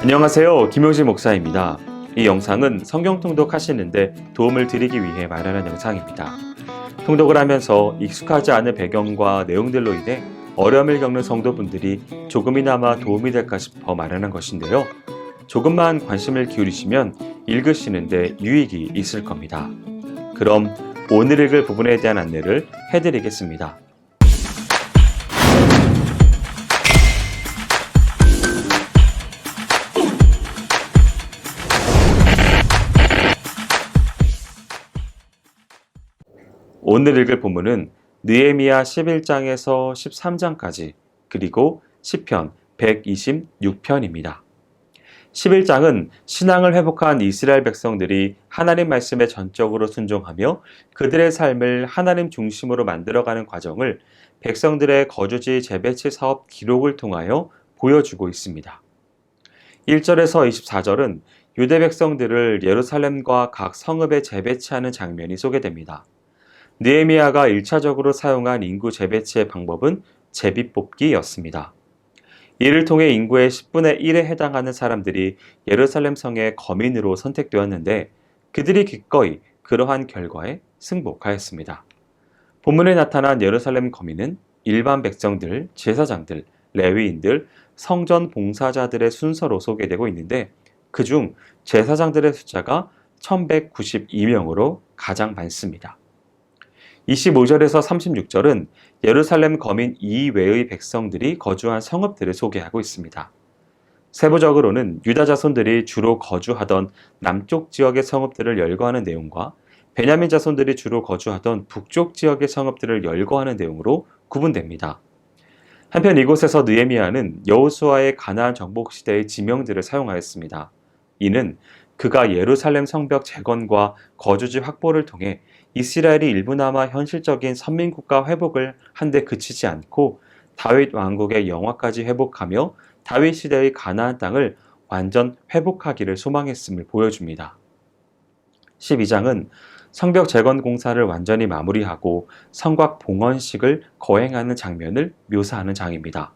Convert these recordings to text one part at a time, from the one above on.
안녕하세요. 김용진 목사입니다. 이 영상은 성경 통독하시는데 도움을 드리기 위해 마련한 영상입니다. 통독을 하면서 익숙하지 않은 배경과 내용들로 인해 어려움을 겪는 성도분들이 조금이나마 도움이 될까 싶어 마련한 것인데요. 조금만 관심을 기울이시면 읽으시는데 유익이 있을 겁니다. 그럼 오늘 읽을 부분에 대한 안내를 해드리겠습니다. 오늘 읽을 본문은 느헤미야 11장에서 13장까지 그리고 시편 126편입니다. 11장은 신앙을 회복한 이스라엘 백성들이 하나님 말씀에 전적으로 순종하며 그들의 삶을 하나님 중심으로 만들어가는 과정을 백성들의 거주지 재배치 사업 기록을 통하여 보여주고 있습니다. 1절에서 24절은 유대 백성들을 예루살렘과 각 성읍에 재배치하는 장면이 소개됩니다. 느헤미야가 1차적으로 사용한 인구 재배치의 방법은 제비뽑기였습니다. 이를 통해 인구의 10분의 1에 해당하는 사람들이 예루살렘 성의 거민으로 선택되었는데 그들이 기꺼이 그러한 결과에 승복하였습니다. 본문에 나타난 예루살렘 거민은 일반 백성들, 제사장들, 레위인들, 성전 봉사자들의 순서로 소개되고 있는데 그중 제사장들의 숫자가 1192명으로 가장 많습니다. 25절에서 36절은 예루살렘 거민 이외의 백성들이 거주한 성읍들을 소개하고 있습니다. 세부적으로는 유다 자손들이 주로 거주하던 남쪽 지역의 성읍들을 열거하는 내용과 베냐민 자손들이 주로 거주하던 북쪽 지역의 성읍들을 열거하는 내용으로 구분됩니다. 한편 이곳에서 느헤미야는 여호수아의 가나안 정복 시대의 지명들을 사용하였습니다. 이는 그가 예루살렘 성벽 재건과 거주지 확보를 통해 이스라엘이 일부나마 현실적인 선민국가 회복을 한데 그치지 않고 다윗 왕국의 영화까지 회복하며 다윗 시대의 가나안 땅을 완전 회복하기를 소망했음을 보여줍니다. 12장은 성벽 재건 공사를 완전히 마무리하고 성곽 봉헌식을 거행하는 장면을 묘사하는 장입니다.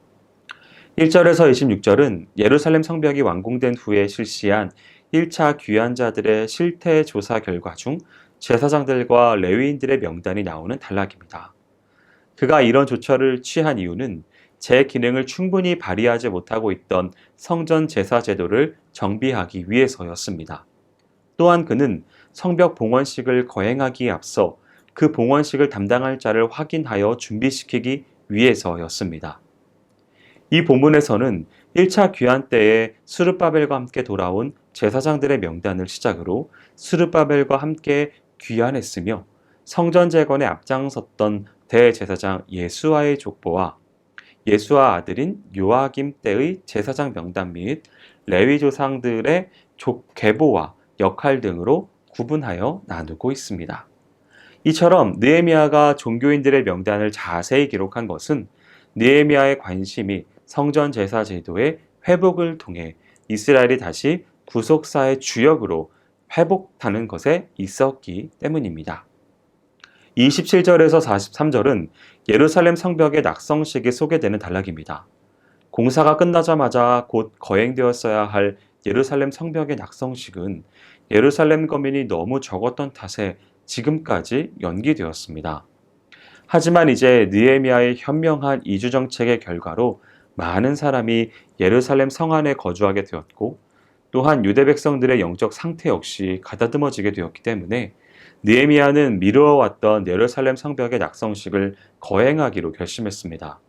1절에서 26절은 예루살렘 성벽이 완공된 후에 실시한 1차 귀환자들의 실태 조사 결과 중 제사장들과 레위인들의 명단이 나오는 단락입니다. 그가 이런 조처를 취한 이유는 제 기능을 충분히 발휘하지 못하고 있던 성전 제사 제도를 정비하기 위해서였습니다. 또한 그는 성벽 봉헌식을 거행하기에 앞서 그 봉헌식을 담당할 자를 확인하여 준비시키기 위해서였습니다. 이 본문에서는 1차 귀환 때에 스룹바벨과 함께 돌아온 제사장들의 명단을 시작으로 스룹바벨과 함께 귀환했으며 성전 재건에 앞장섰던 대제사장 예수아의 족보와 예수아 아들인 요아김 때의 제사장 명단 및 레위 조상들의 계보와 역할 등으로 구분하여 나누고 있습니다. 이처럼 느헤미야가 종교인들의 명단을 자세히 기록한 것은 느헤미야의 관심이 성전 제사 제도의 회복을 통해 이스라엘이 다시 구속사의 주역으로 회복하는 것에 있었기 때문입니다. 27절에서 43절은 예루살렘 성벽의 낙성식이 소개되는 단락입니다. 공사가 끝나자마자 곧 거행되었어야 할 예루살렘 성벽의 낙성식은 예루살렘 거민이 너무 적었던 탓에 지금까지 연기되었습니다. 하지만 이제 느헤미야의 현명한 이주 정책의 결과로 많은 사람이 예루살렘 성 안에 거주하게 되었고 또한 유대 백성들의 영적 상태 역시 가다듬어지게 되었기 때문에 느헤미야는 미루어왔던 예루살렘 성벽의 낙성식을 거행하기로 결심했습니다.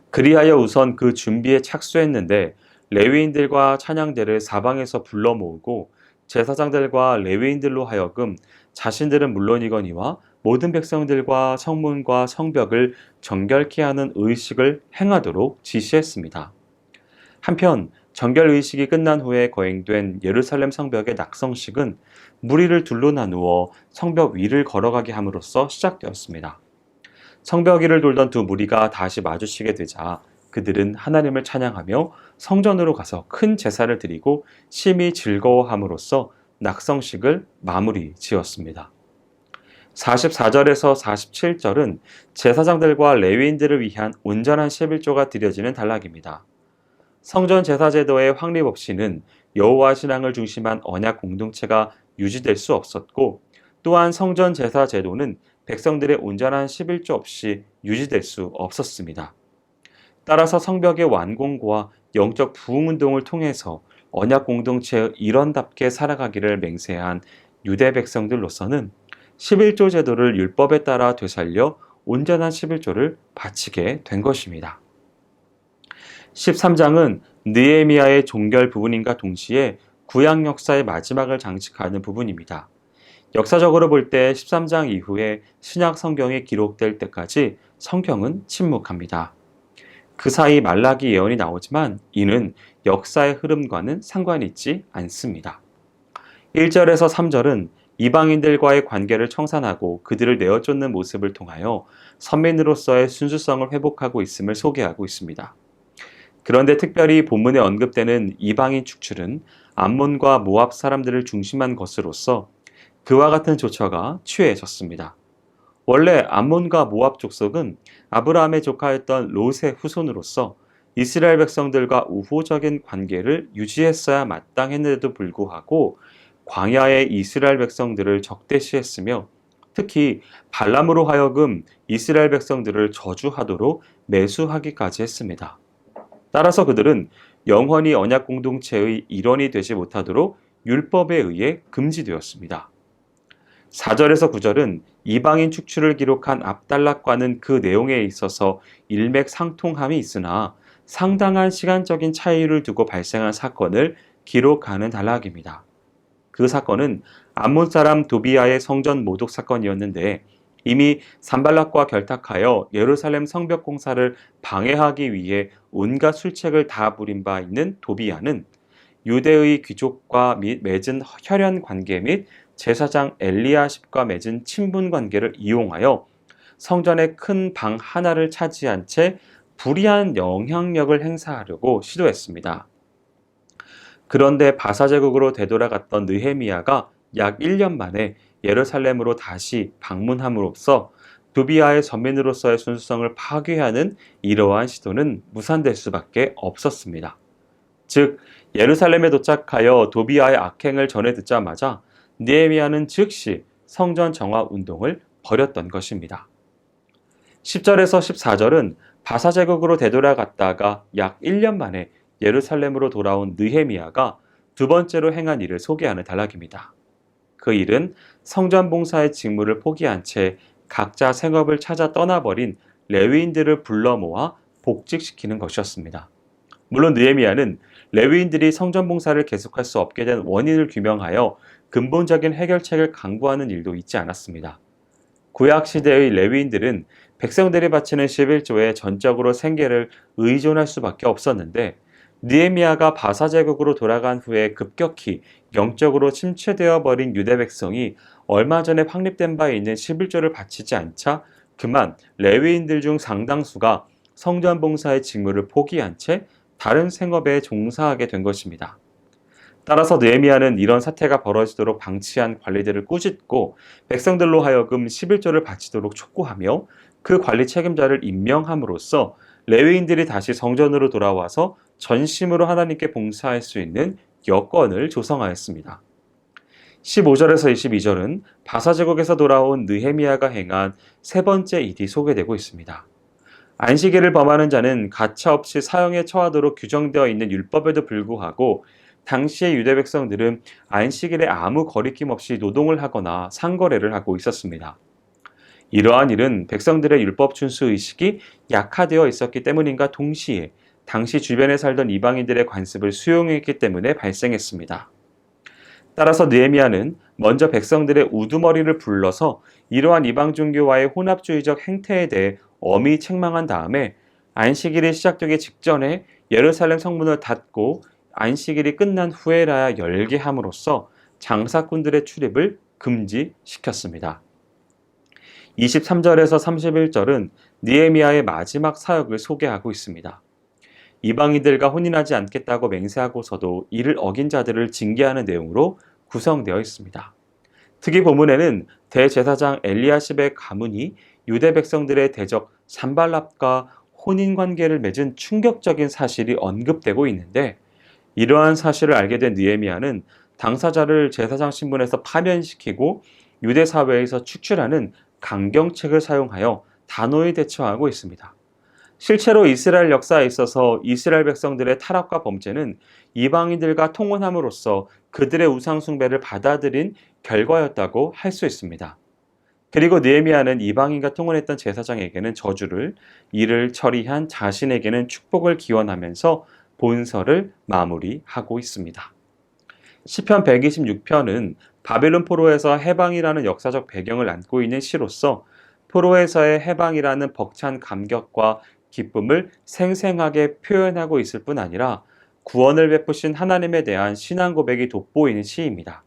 그리하여 우선 그 준비에 착수했는데 레위인들과 찬양대를 사방에서 불러 모으고 제사장들과 레위인들로 하여금 자신들은 물론이거니와 모든 백성들과 성문과 성벽을 정결케 하는 의식을 행하도록 지시했습니다. 한편 정결 의식이 끝난 후에 거행된 예루살렘 성벽의 낙성식은 무리를 둘로 나누어 성벽 위를 걸어가게 함으로써 시작되었습니다. 성벽 위를 돌던 두 무리가 다시 마주치게 되자 그들은 하나님을 찬양하며 성전으로 가서 큰 제사를 드리고 심히 즐거워함으로써 낙성식을 마무리 지었습니다. 44절에서 47절은 제사장들과 레위인들을 위한 온전한 11조가 드려지는 단락입니다. 성전 제사 제도의 확립 없이는 여호와 신앙을 중심한 언약 공동체가 유지될 수 없었고, 또한 성전 제사 제도는 백성들의 온전한 11조 없이 유지될 수 없었습니다. 따라서 성벽의 완공과 영적 부흥 운동을 통해서 언약 공동체의 일원답게 살아가기를 맹세한 유대 백성들로서는 11조 제도를 율법에 따라 되살려 온전한 11조를 바치게 된 것입니다. 13장은 느헤미야의 종결 부분인가 동시에 구약 역사의 마지막을 장식하는 부분입니다. 역사적으로 볼 때 13장 이후에 신약 성경이 기록될 때까지 성경은 침묵합니다. 그 사이 말라기 예언이 나오지만 이는 역사의 흐름과는 상관이 있지 않습니다. 1절에서 3절은 이방인들과의 관계를 청산하고 그들을 내어쫓는 모습을 통하여 선민으로서의 순수성을 회복하고 있음을 소개하고 있습니다. 그런데 특별히 본문에 언급되는 이방인 축출은 암몬과 모압 사람들을 중심한 것으로서 그와 같은 조처가 취해졌습니다. 원래 암몬과 모압 족속은 아브라함의 조카였던 롯의 후손으로서 이스라엘 백성들과 우호적인 관계를 유지했어야 마땅했는데도 불구하고 광야의 이스라엘 백성들을 적대시했으며 특히 발람으로 하여금 이스라엘 백성들을 저주하도록 매수하기까지 했습니다. 따라서 그들은 영원히 언약 공동체의 일원이 되지 못하도록 율법에 의해 금지되었습니다. 4절에서 9절은 이방인 축출을 기록한 압달락과는 그 내용에 있어서 일맥상통함이 있으나 상당한 시간적인 차이를 두고 발생한 사건을 기록하는 단락입니다. 그 사건은 암몬 사람 도비아의 성전 모독 사건이었는데 이미 산발락과 결탁하여 예루살렘 성벽 공사를 방해하기 위해 온갖 술책을 다 부린 바 있는 도비아는 유대의 귀족과 맺은 혈연 관계 및 제사장 엘리야십과 맺은 친분 관계를 이용하여 성전의 큰 방 하나를 차지한 채 불이한 영향력을 행사하려고 시도했습니다. 그런데 바사 제국으로 되돌아갔던 느헤미야가 약 1년 만에 예루살렘으로 다시 방문함으로써 도비아의 선민으로서의 순수성을 파괴하는 이러한 시도는 무산될 수밖에 없었습니다. 즉 예루살렘에 도착하여 도비아의 악행을 전해 듣자마자 느헤미야는 즉시 성전 정화 운동을 벌였던 것입니다. 10절에서 14절은 바사 제국으로 되돌아갔다가 약 1년 만에 예루살렘으로 돌아온 느헤미야가 두 번째로 행한 일을 소개하는 단락입니다. 그 일은 성전 봉사의 직무를 포기한 채 각자 생업을 찾아 떠나버린 레위인들을 불러 모아 복직시키는 것이었습니다. 물론 느헤미야는 레위인들이 성전 봉사를 계속할 수 없게 된 원인을 규명하여 근본적인 해결책을 강구하는 일도 있지 않았습니다. 구약 시대의 레위인들은 백성들이 바치는 11조에 전적으로 생계를 의존할 수밖에 없었는데 느헤미야가 바사 제국으로 돌아간 후에 급격히 영적으로 침체되어 버린 유대 백성이 얼마 전에 확립된 바 있는 11조를 바치지 않자 그만 레위인들 중 상당수가 성전 봉사의 직무를 포기한 채 다른 생업에 종사하게 된 것입니다. 따라서 느헤미야는 이런 사태가 벌어지도록 방치한 관리들을 꾸짖고 백성들로 하여금 11조를 바치도록 촉구하며 그 관리 책임자를 임명함으로써 레위인들이 다시 성전으로 돌아와서 전심으로 하나님께 봉사할 수 있는 여건을 조성하였습니다. 15절에서 22절은 바사 제국에서 돌아온 느헤미야가 행한 세 번째 일이 소개되고 있습니다. 안식일을 범하는 자는 가차없이 사형에 처하도록 규정되어 있는 율법에도 불구하고 당시의 유대 백성들은 안식일에 아무 거리낌 없이 노동을 하거나 상거래를 하고 있었습니다. 이러한 일은 백성들의 율법 준수 의식이 약화되어 있었기 때문인가 동시에 당시 주변에 살던 이방인들의 관습을 수용했기 때문에 발생했습니다. 따라서 느헤미야는 먼저 백성들의 우두머리를 불러서 이러한 이방 종교와의 혼합주의적 행태에 대해 엄히 책망한 다음에 안식일이 시작되기 직전에 예루살렘 성문을 닫고 안식일이 끝난 후에라야 열게 함으로써 장사꾼들의 출입을 금지시켰습니다. 23절에서 31절은 느헤미야의 마지막 사역을 소개하고 있습니다. 이방인들과 혼인하지 않겠다고 맹세하고서도 이를 어긴 자들을 징계하는 내용으로 구성되어 있습니다. 특히 본문에는 대제사장 엘리야십의 가문이 유대 백성들의 대적 산발랍과 혼인관계를 맺은 충격적인 사실이 언급되고 있는데, 이러한 사실을 알게 된 느헤미야는 당사자를 제사장 신분에서 파면시키고 유대 사회에서 축출하는 강경책을 사용하여 단호히 대처하고 있습니다. 실제로 이스라엘 역사에 있어서 이스라엘 백성들의 타락과 범죄는 이방인들과 통혼함으로써 그들의 우상 숭배를 받아들인 결과였다고 할 수 있습니다. 그리고 느헤미야는 이방인과 통혼했던 제사장에게는 저주를, 이를 처리한 자신에게는 축복을 기원하면서 본서를 마무리하고 있습니다. 시편 126편은 바벨론 포로에서 해방이라는 역사적 배경을 안고 있는 시로서 포로에서의 해방이라는 벅찬 감격과 기쁨을 생생하게 표현하고 있을 뿐 아니라 구원을 베푸신 하나님에 대한 신앙 고백이 돋보이는 시입니다.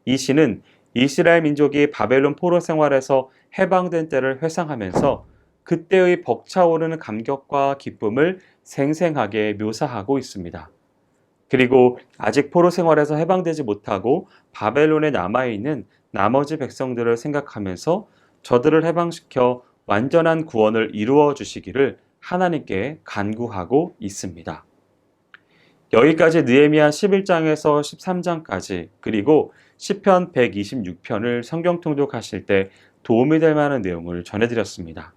이 시는 이스라엘 민족이 바벨론 포로 생활에서 해방된 때를 회상하면서 그때의 벅차오르는 감격과 기쁨을 생생하게 묘사하고 있습니다. 그리고 아직 포로 생활에서 해방되지 못하고 바벨론에 남아있는 나머지 백성들을 생각하면서 저들을 해방시켜 완전한 구원을 이루어 주시기를 하나님께 간구하고 있습니다. 여기까지 느헤미야 11장에서 13장까지 그리고 시편 126편을 성경 통독하실 때 도움이 될 만한 내용을 전해드렸습니다.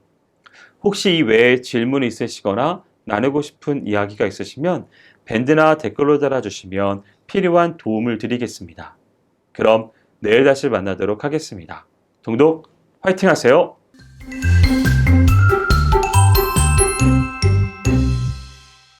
혹시 이 외에 질문이 있으시거나 나누고 싶은 이야기가 있으시면 밴드나 댓글로 달아주시면 필요한 도움을 드리겠습니다. 그럼 내일 다시 만나도록 하겠습니다. 통독 화이팅 하세요!